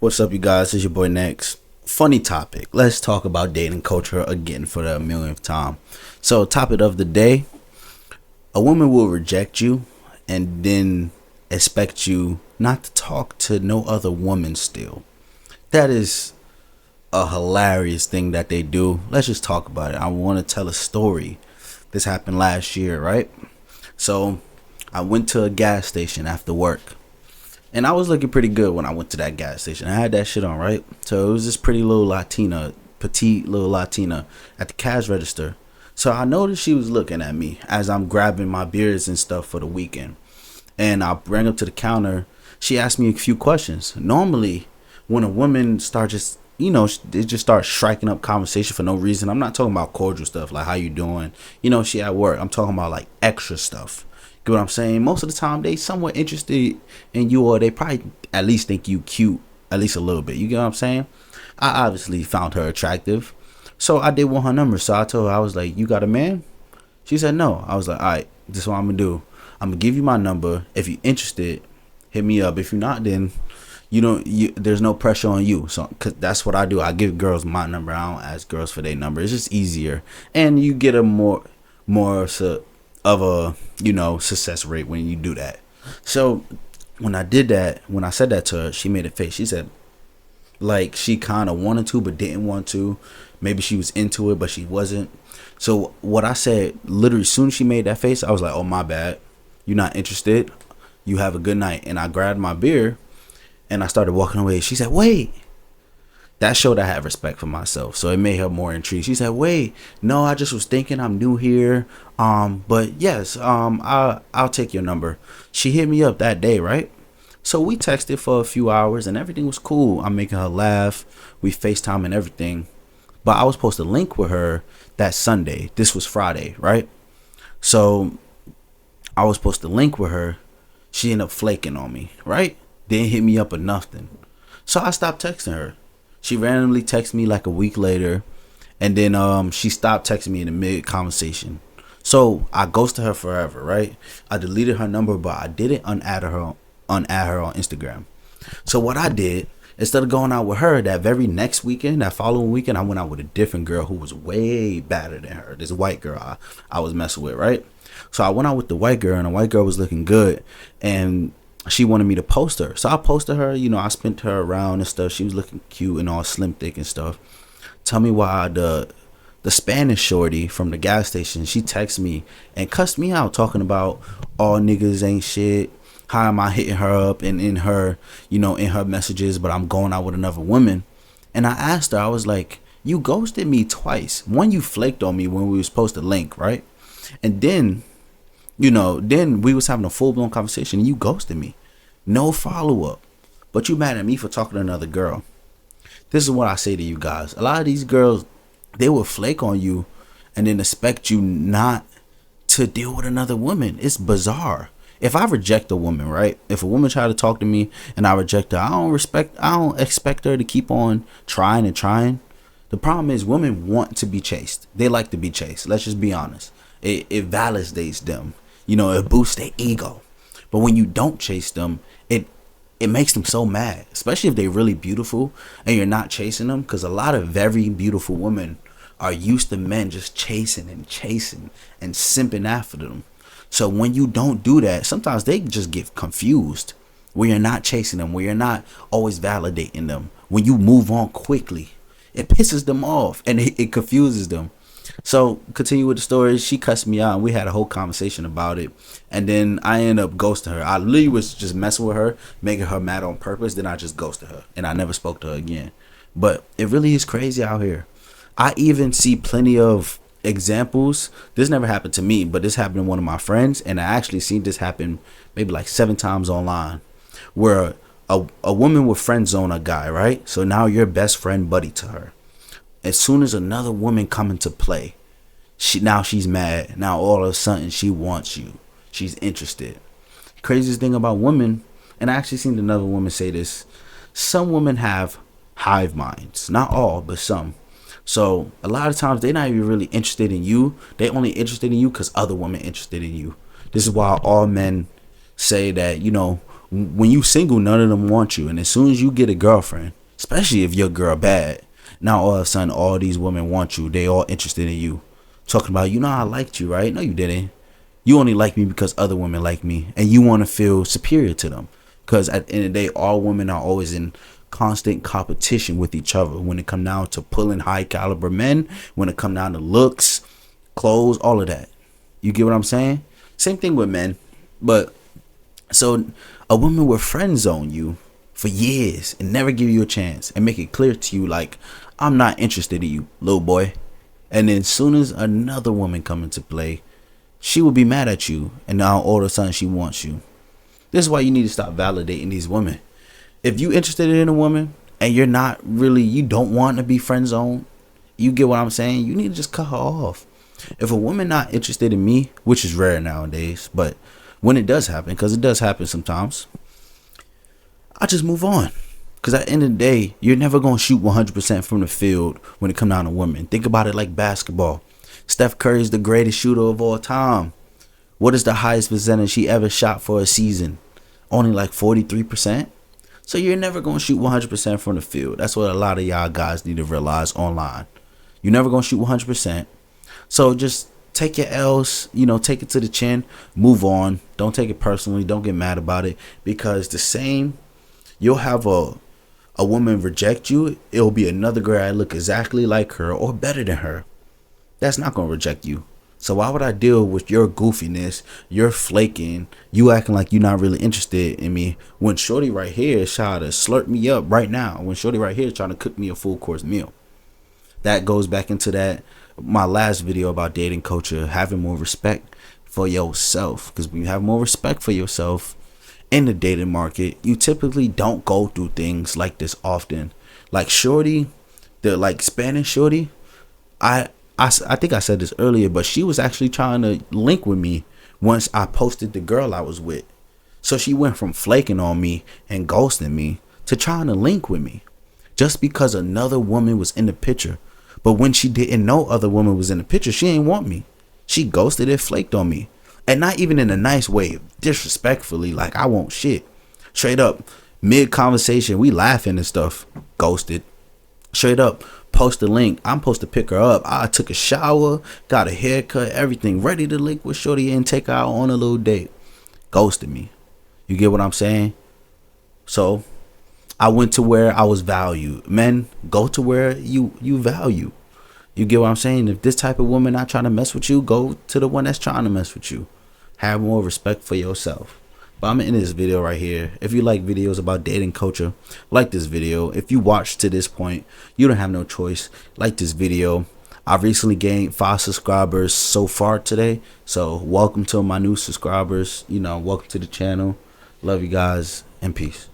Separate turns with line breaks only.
What's up, you guys? It's your boy Next. Funny topic. Let's talk about dating culture again for the millionth time. So, topic of the day: a woman will reject you and then expect you not to talk to no other woman still. That is a hilarious thing that they do. Let's just talk about it. I want to tell a story. This happened last year, right? So, I went to a gas station after work. And I was looking pretty good when I went to that gas station. I had that shit on, right? So it was this pretty little Latina, petite little Latina at the cash register. So I noticed she was looking at me as I'm grabbing my beers and stuff for the weekend. And I ran up to the counter. She asked me a few questions. Normally, when a woman starts just, they just start striking up conversation for no reason. I'm not talking about cordial stuff like how you doing. She at work. I'm talking about like extra stuff. Get what I'm saying? Most of the time, they somewhat interested in you, or they probably at least think you cute, at least a little bit. You get what I'm saying? I obviously found her attractive, so I did want her number. So I told her, I was like, "You got a man?" She said no. I was like, "All right, this is what I'm gonna do. I'm gonna give you my number. If you're interested, hit me up. If you're not, then there's no pressure on you. So, cause that's what I do. I give girls my number. I don't ask girls for their number. It's just easier, and you get a more of a success rate when you do that. So when I did that, when I said that to her, she made a face. She said like she kind of wanted to but didn't want to. Maybe she was into it but she wasn't. So what I said, literally as soon as she made that face, I was like, oh, my bad, you're not interested, you have a good night. And I grabbed my beer and I started walking away. She said, wait. That showed I had respect for myself, so it made her more intrigued. She said, wait, no, I just was thinking, I'm new here, but yes, I'll take your number. She hit me up that day, right? So we texted for a few hours and everything was cool. I'm making her laugh, we FaceTime and everything, but I was supposed to link with her that Sunday. This was Friday, right? So I was supposed to link with her. She ended up flaking on me, right? Didn't hit me up or nothing. So I stopped texting her. She randomly texted me like a week later, and then she stopped texting me in the mid conversation. So I ghosted her forever, right? I deleted her number, but I didn't unadd her on Instagram. So what I did, instead of going out with her that very next weekend, that following weekend, I went out with a different girl who was way better than her. This white girl I was messing with, right? So I went out with the white girl, and the white girl was looking good, and she wanted me to post her. So I posted her, I spent her around and stuff. She was looking cute and all slim thick and stuff. Tell me why the Spanish shorty from the gas station, she texted me and cussed me out talking about all niggas ain't shit. How am I hitting her up and in her, in her messages, but I'm going out with another woman. And I asked her, I was like, you ghosted me twice. One, you flaked on me when we were supposed to link, right? And then then we was having a full-blown conversation and you ghosted me. No follow-up. But you mad at me for talking to another girl. This is what I say to you guys. A lot of these girls, they will flake on you and then expect you not to deal with another woman. It's bizarre. If I reject a woman, right? If a woman try to talk to me and I reject her, I don't expect her to keep on trying and trying. The problem is women want to be chased. They like to be chased. Let's just be honest. It validates them. It boosts their ego. But when you don't chase them, it makes them so mad, especially if they're really beautiful and you're not chasing them, because a lot of very beautiful women are used to men just chasing and simping after them. So when you don't do that, sometimes they just get confused when you're not chasing them, when you're not always validating them. When you move on quickly, it pisses them off and it confuses them. So continue with the story. She cussed me out and we had a whole conversation about it, and then I ended up ghosting her. I literally was just messing with her, making her mad on purpose. Then I just ghosted her and I never spoke to her again. But it really is crazy out here. I even see plenty of examples. This never happened to me, but this happened to one of my friends, and I actually seen this happen maybe like 7 times online, where a woman would friend zone a guy, right? So now you're best friend buddy to her. As soon as another woman come into play, she's mad. Now all of a sudden she wants you. She's interested. Craziest thing about women, and I actually seen another woman say this, some women have hive minds. Not all, but some. So a lot of times they're not even really interested in you. They only interested in you because other women interested in you. This is why all men say that, When you single, none of them want you. And as soon as you get a girlfriend, especially if your girl bad, now all of a sudden all these women want you. They all interested in you. Talking about, I liked you, right? No, you didn't. You only like me because other women like me, and you want to feel superior to them. Because at the end of the day, all women are always in constant competition with each other when it come down to pulling high caliber men, when it come down to looks, clothes, all of that. You get what I'm saying? Same thing with men. But so a woman will friend zone you for years and never give you a chance and make it clear to you like, I'm not interested in you, little boy. And then as soon as another woman come into play, she will be mad at you, and now all of a sudden she wants you. This is why you need to stop validating these women. If you interested in a woman and you don't want to be friend zoned, you get what I'm saying? You need to just cut her off. If a woman not interested in me, which is rare nowadays, but when it does happen, because it does happen sometimes, I just move on. Because at the end of the day, you're never going to shoot 100% from the field when it comes down to women. Think about it like basketball. Steph Curry is the greatest shooter of all time. What is the highest percentage he ever shot for a season? Only like 43%. So you're never going to shoot 100% from the field. That's what a lot of y'all guys need to realize online. You're never going to shoot 100%. So just take your L's, take it to the chin, move on. Don't take it personally. Don't get mad about it. Because you'll have a woman reject you. It'll be another girl that look exactly like her or better than her. That's not going to reject you. So why would I deal with your goofiness, your flaking, you acting like you're not really interested in me when shorty right here is trying to slurp me up right now, when shorty right here is trying to cook me a full course meal? That goes back into my last video about dating culture, having more respect for yourself. Because when you have more respect for yourself in the dating market, you typically don't go through things like this often. Like shorty, the Spanish shorty, I think I said this earlier, but she was actually trying to link with me once I posted the girl I was with. So she went from flaking on me and ghosting me to trying to link with me just because another woman was in the picture. But when she didn't know other woman was in the picture, she didn't want me. She ghosted and flaked on me. And not even in a nice way, disrespectfully, like I want shit. Straight up, mid-conversation, we laughing and stuff, ghosted. Straight up, post a link. I'm supposed to pick her up. I took a shower, got a haircut, everything, ready to link with shorty and take her out on a little date. Ghosted me. You get what I'm saying? So I went to where I was valued. Men, go to where you value. You get what I'm saying? If this type of woman not trying to mess with you, go to the one that's trying to mess with you. Have more respect for yourself. But I'm in this video right here. If you like videos about dating culture, like this video. If you watched to this point, you don't have no choice. Like this video. I've recently gained 5 subscribers so far today. So welcome to my new subscribers. Welcome to the channel. Love you guys and peace.